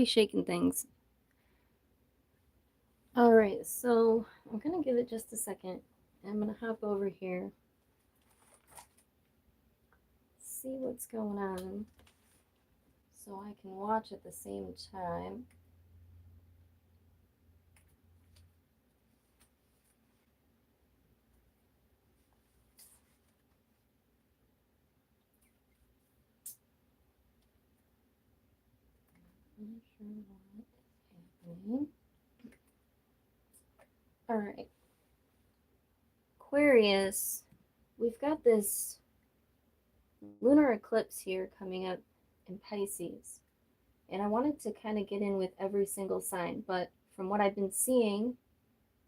shaking things. All right, so I'm gonna give it just a second. I'm gonna hop over here, see what's going on, so I can watch at the same time. Not sure what is happening. All right, Aquarius, we've got this lunar eclipse here coming up in Pisces. And I wanted to kind of get in with every single sign, but from what I've been seeing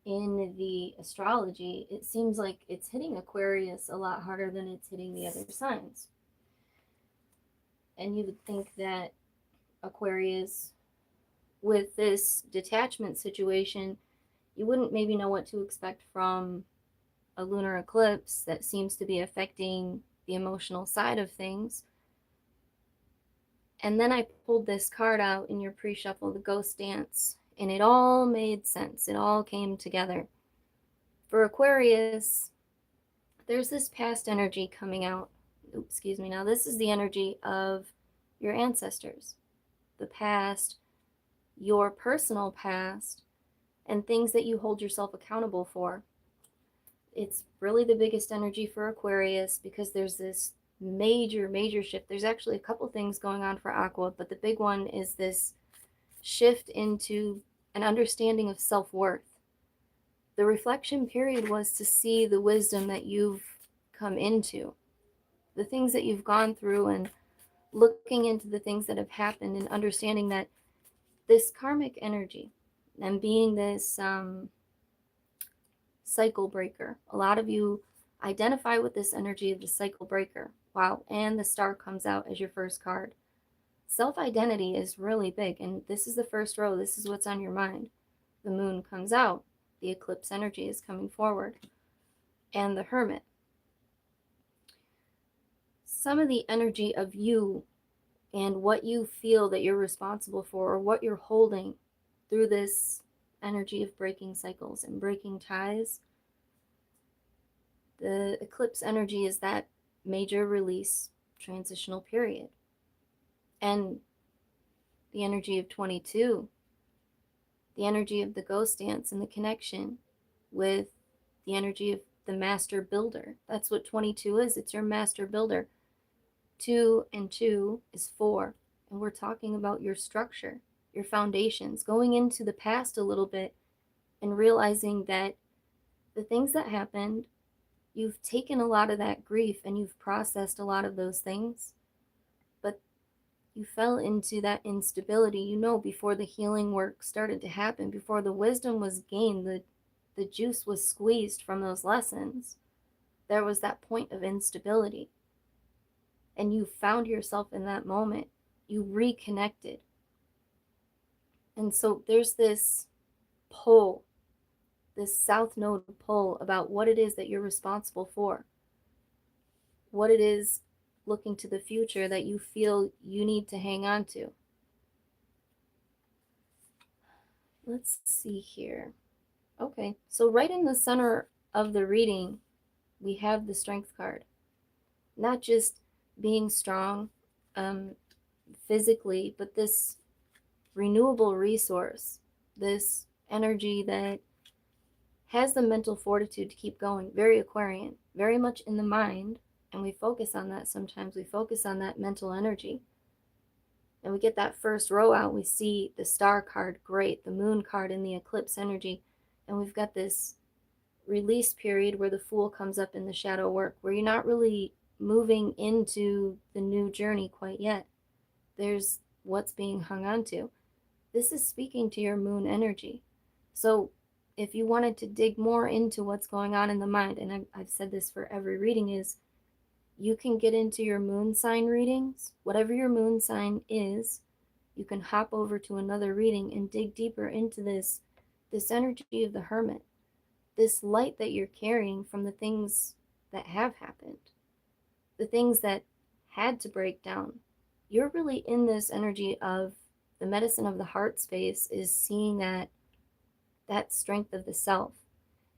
in the astrology, it seems like it's hitting Aquarius a lot harder than it's hitting the other signs. And you would think that Aquarius, with this detachment situation, you wouldn't maybe know what to expect from a lunar eclipse that seems to be affecting the emotional side of things. And then I pulled this card out in your pre-shuffle, the Ghost Dance, and it all made sense. It all came together. For Aquarius, there's this past energy coming out. Oops, excuse me. Now, this is the energy of your ancestors, the past, your personal past, and things that you hold yourself accountable for. It's really the biggest energy for Aquarius because there's this major shift. There's actually a couple things going on for Aqua, but the big one is this shift into an understanding of self-worth. The reflection period was to see the wisdom that you've come into, the things that you've gone through, and looking into the things that have happened and understanding that this karmic energy and being this cycle breaker. A lot of you identify with this energy of the cycle breaker. Wow, and the star comes out as your first card. Self-identity is really big, and this is the first row. This is what's on your mind. The moon comes out. The eclipse energy is coming forward. And the hermit. Some of the energy of you and what you feel that you're responsible for or what you're holding through this energy of breaking cycles and breaking ties. The eclipse energy is that major release transitional period. And the energy of 22, the energy of the ghost dance and the connection with the energy of the master builder. That's what 22 is. It's your master builder. 2 and 2 is 4. And we're talking about your structure, your foundations, going into the past a little bit and realizing that the things that happened, you've taken a lot of that grief and you've processed a lot of those things, but you fell into that instability, before the healing work started to happen, before the wisdom was gained, the juice was squeezed from those lessons. There was that point of instability. And you found yourself in that moment. You reconnected. And so there's this pull, this south node pull about what it is that you're responsible for, what it is looking to the future that you feel you need to hang on to. Let's see here. Okay, so right in the center of the reading, we have the Strength card. Not just being strong physically, but this renewable resource, this energy that has the mental fortitude to keep going. Very Aquarian, very much in the mind, and we focus on that sometimes. We focus on that mental energy. And we get that first row out, we see the star card, great, the moon card in the eclipse energy, and we've got this release period where the Fool comes up in the shadow work, where you're not really moving into the new journey quite yet. There's what's being hung on to. This is speaking to your moon energy. So if you wanted to dig more into what's going on in the mind, and I've said this for every reading, is you can get into your moon sign readings. Whatever your moon sign is, you can hop over to another reading and dig deeper into this energy of the hermit, this light that you're carrying from the things that have happened, the things that had to break down. You're really in this energy of the medicine of the heart space is seeing that strength of the self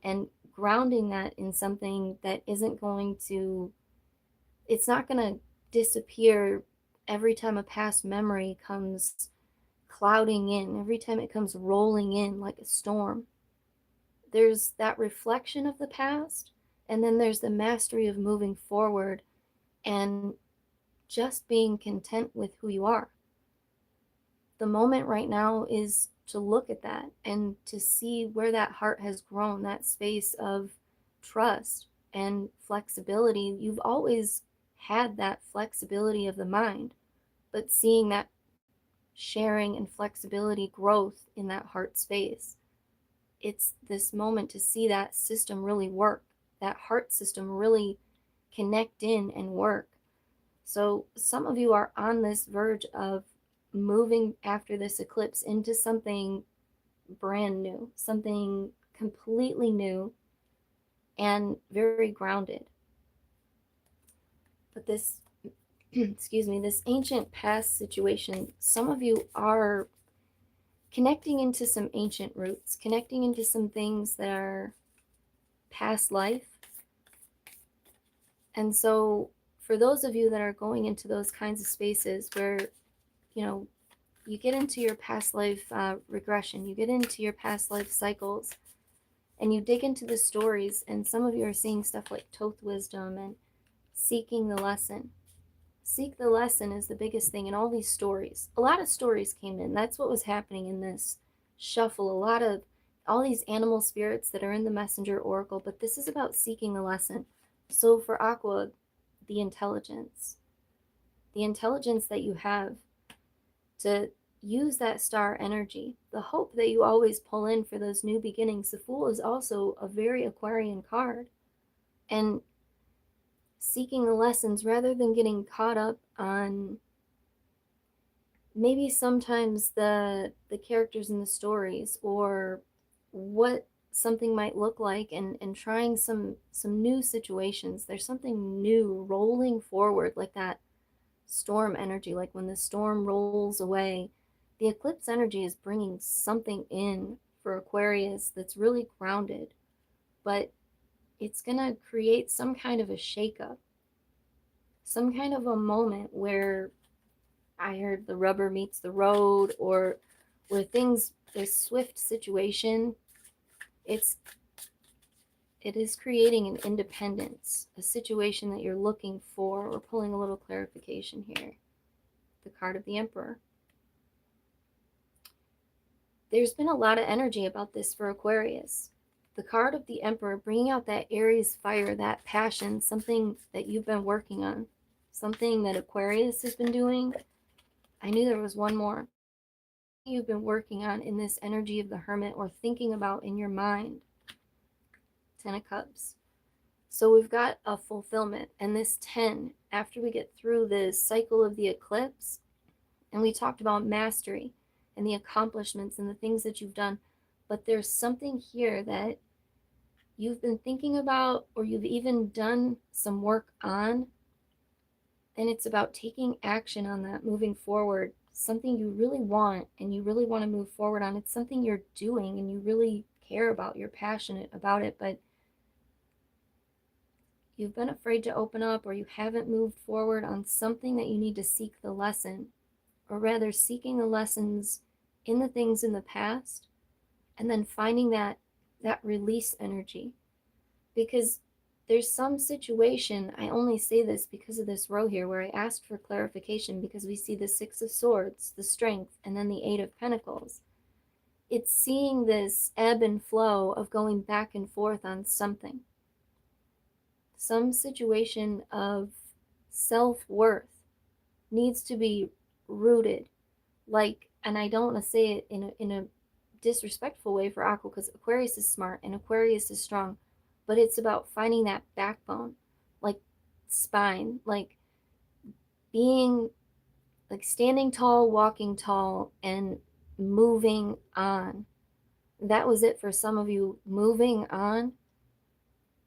and grounding that in something that isn't going to, it's not going to disappear every time a past memory comes clouding in, every time it comes rolling in like a storm. There's that reflection of the past, and then there's the mastery of moving forward and just being content with who you are. The moment right now is to look at that and to see where that heart has grown, that space of trust and flexibility. You've always had that flexibility of the mind, but seeing that sharing and flexibility growth in that heart space, it's this moment to see that system really work, that heart system really connect in and work. So some of you are on this verge of moving after this eclipse into something brand new, something completely new and very grounded. But this, excuse me, this ancient past situation, some of you are connecting into some ancient roots, connecting into some things that are past life. And so for those of you that are going into those kinds of spaces where, you know, you get into your past life regression, you get into your past life cycles, and you dig into the stories, and some of you are seeing stuff like Toth Wisdom and seeking the lesson. Seek the lesson is the biggest thing in all these stories. A lot of stories came in. That's what was happening in this shuffle. A lot of all these animal spirits that are in the messenger oracle, but this is about seeking the lesson. So for Aqua, the intelligence that you have to use that star energy, the hope that you always pull in for those new beginnings. The Fool is also a very Aquarian card. And seeking the lessons rather than getting caught up on maybe sometimes the characters in the stories or what something might look like, and trying some new situations. There's something new rolling forward, like that storm energy, like when the storm rolls away. The eclipse energy is bringing something in for Aquarius that's really grounded, but it's going to create some kind of a shakeup, some kind of a moment where I heard the rubber meets the road, or where things, this swift situation, it is creating an independence, a situation that you're looking for. We're pulling a little clarification here. The card of the Emperor. There's been a lot of energy about this for Aquarius. The card of the Emperor bringing out that Aries fire, that passion, something that you've been working on, something that Aquarius has been doing. I knew there was one more. You've been working on in this energy of the Hermit, or thinking about in your mind. 10 of Cups. So we've got a fulfillment, and this 10, after we get through the cycle of the eclipse, and we talked about mastery and the accomplishments and the things that you've done, but there's something here that you've been thinking about, or you've even done some work on, and it's about taking action on that, moving forward. Something you really want and you really want to move forward on. It's something you're doing and you really care about, you're passionate about it, but you've been afraid to open up, or you haven't moved forward on something that you need to seek the lesson, or rather seeking the lessons in the things in the past, and then finding that release energy. Because there's some situation, I only say this because of this row here, where I asked for clarification, because we see the 6 of Swords, the Strength, and then the 8 of Pentacles. It's seeing this ebb and flow of going back and forth on something. Some situation of self-worth needs to be rooted. Like, and I don't want to say it in a disrespectful way for Aqua, because Aquarius is smart and Aquarius is strong, but it's about finding that backbone, like spine, like being, like standing tall, walking tall, and moving on. That was it for some of you, moving on.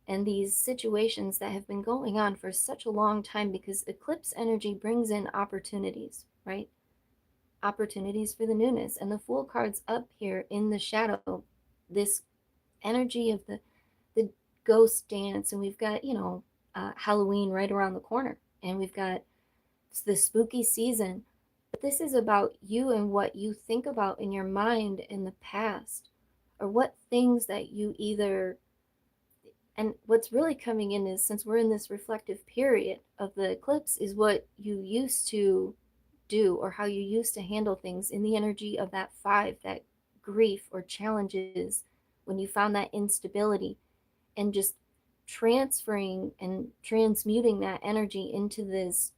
And these situations that have been going on for such a long time, because eclipse energy brings in opportunities, right? opportunities for the newness. And the Fool card's up here in the shadow, this energy of the ghost dance, and we've got, Halloween right around the corner, and we've got the spooky season. But this is about you and what you think about in your mind in the past, or what things that you either, and what's really coming in is, since we're in this reflective period of the eclipse, is what you used to do or how you used to handle things in the energy of that five, that grief or challenges, when you found that instability, and just transferring and transmuting that energy into this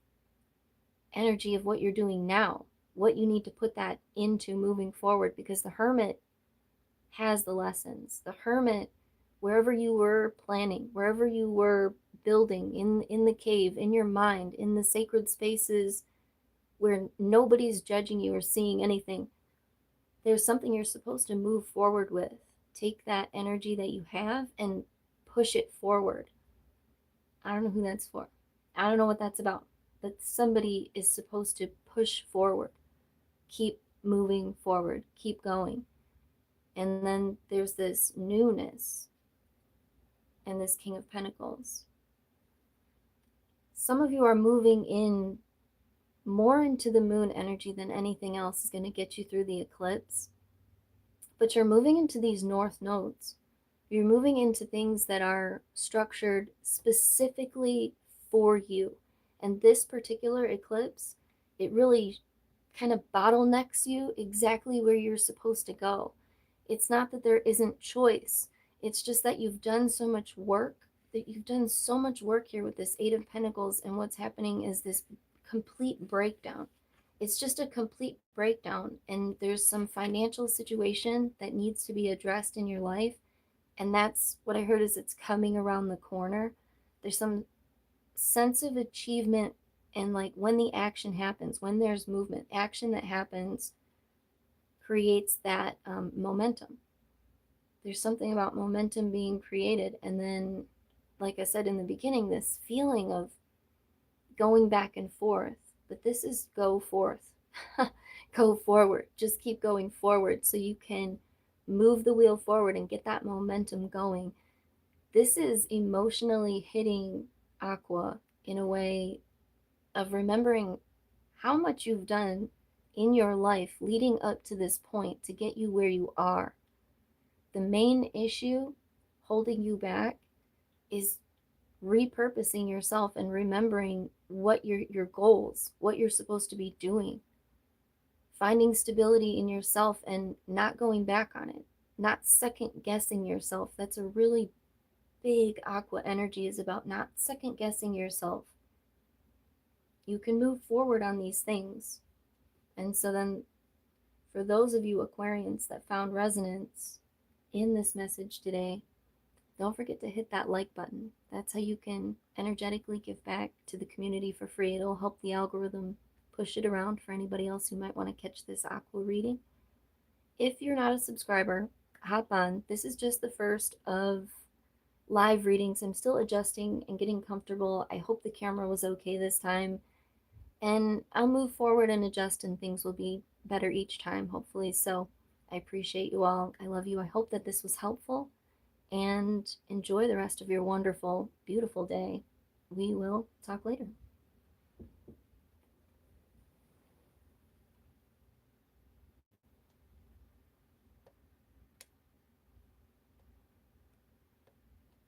energy of what you're doing now, what you need to put that into moving forward. Because the Hermit has the lessons. The Hermit, wherever you were planning, wherever you were building, in the cave, in your mind, in the sacred spaces where nobody's judging you or seeing anything, there's something you're supposed to move forward with. Take that energy that you have and push it forward. I don't know who that's for. I don't know what that's about. But somebody is supposed to push forward, keep moving forward, keep going. And then there's this newness and this King of Pentacles. Some of you are moving in more into the moon energy than anything else is going to get you through the eclipse. But you're moving into these north nodes. You're moving into things that are structured specifically for you. And this particular eclipse, it really kind of bottlenecks you exactly where you're supposed to go. It's not that there isn't choice. It's just that you've done so much work, here with this Eight of Pentacles, and what's happening is this complete breakdown. It's just a complete breakdown, and there's some financial situation that needs to be addressed in your life, and that's what I heard, is it's coming around the corner. There's some sense of achievement, and like when the action happens, when there's movement, action that happens creates that momentum. There's something about momentum being created, and then, like I said in the beginning, this feeling of going back and forth. But this is go forth. Go forward. Just keep going forward so you can move the wheel forward and get that momentum going. This is emotionally hitting Aqua in a way of remembering how much you've done in your life leading up to this point to get you where you are. The main issue holding you back is repurposing yourself and remembering what your goals, what you're supposed to be doing. Finding stability in yourself and not going back on it, not second guessing yourself. That's a really big Aqua energy, is about not second guessing yourself. You can move forward on these things. And so then, for those of you Aquarians that found resonance in this message today, don't forget to hit that like button. That's how you can energetically give back to the community for free. It'll help the algorithm push it around for anybody else who might want to catch this Aqua reading. If you're not a subscriber, hop on. This is just the first of live readings. I'm still adjusting and getting comfortable. I hope the camera was okay this time. And I'll move forward and adjust, and things will be better each time, hopefully. So I appreciate you all. I love you. I hope that this was helpful, and enjoy the rest of your wonderful, beautiful day. We will talk later.